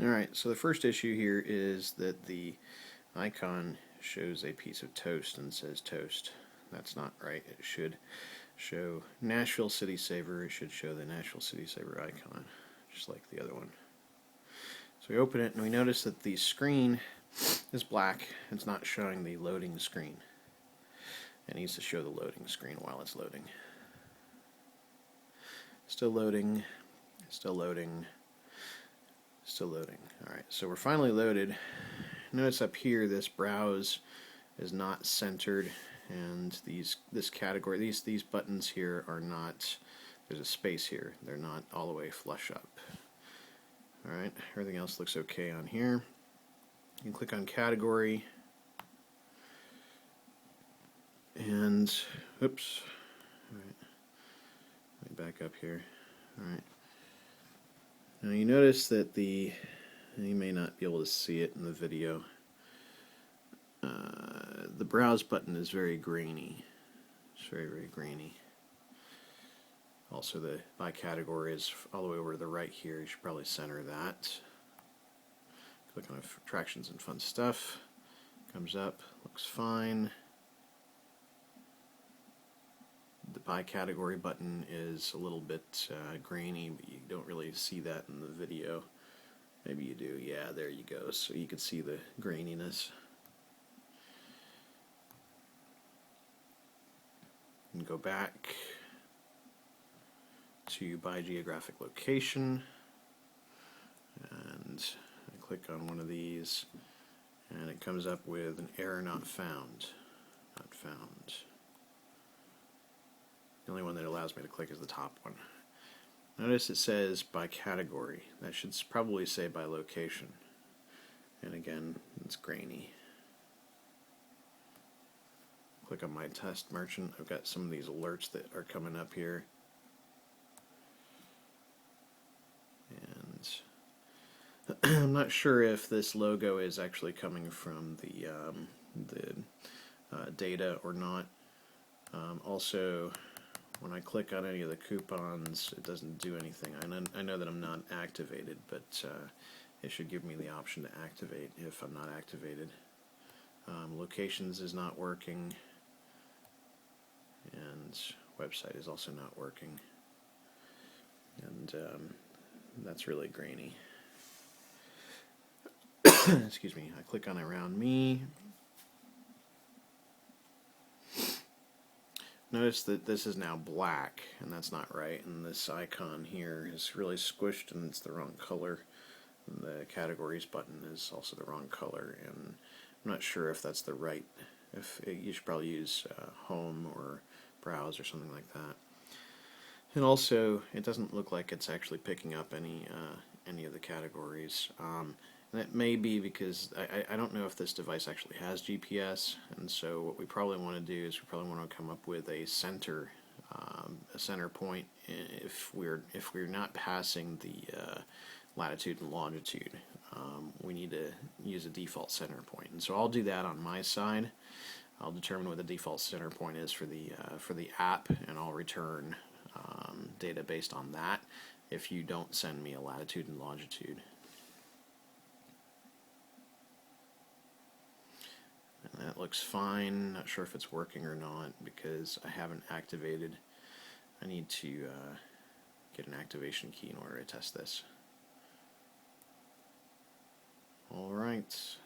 Alright, so the first issue here is that the icon shows a piece of toast and says toast. That's not right. It should show Nashville City Saver. It should show the Nashville City Saver icon, just like the other one. So we open it and we notice that the screen is black. It's not showing the loading screen. It needs to show the loading screen while it's loading. Still loading, still loading, still loading. Alright, so we're finally loaded. Notice up here this browse is not centered, and this category, these buttons here are not, there's a space here. They're not all the way flush up. Alright, everything else looks okay on here. You can click on category, and oops, alright, let me back up here. Alright, now you notice that you may not be able to see it in the video. The browse button is very grainy. It's very, very grainy. Also, the by category is all the way over to the right here. You should probably center that. Click on attractions and fun stuff. Comes up, looks fine. The by category button is a little bit grainy, but you don't really see that in the video. Maybe you do. Yeah, there you go. So you can see the graininess. And go back to by geographic location, and I click on one of these, and it comes up with an error not found. Not found. The only one that allows me to click is the top one. Notice it says by category. That should probably say by location. And again, it's grainy. Click on my test merchant. I've got some of these alerts that are coming up here. And I'm not sure if this logo is actually coming from the data or not. Also, when I click on any of the coupons, it doesn't do anything. I know that I'm not activated, but it should give me the option to activate if I'm not activated. Locations is not working, and website is also not working, and that's really grainy. Excuse me. I click on Around Me. Notice that this is now black, and that's not right, and this icon here is really squished and it's the wrong color. And the categories button is also the wrong color, and I'm not sure if that's the right, you should probably use home or browse or something like that. And also, it doesn't look like it's actually picking up any of the categories. And it may be because I don't know if this device actually has GPS, and so what we probably want to do is we probably want to come up with a center point if we're not passing the latitude and longitude. We need to use a default center point, and so I'll do that on my side. I'll determine what the default center point is for the app, and I'll return data based on that if you don't send me a latitude and longitude. And that looks fine. Not sure if it's working or not because I haven't activated. I need to get an activation key in order to test this. Alright.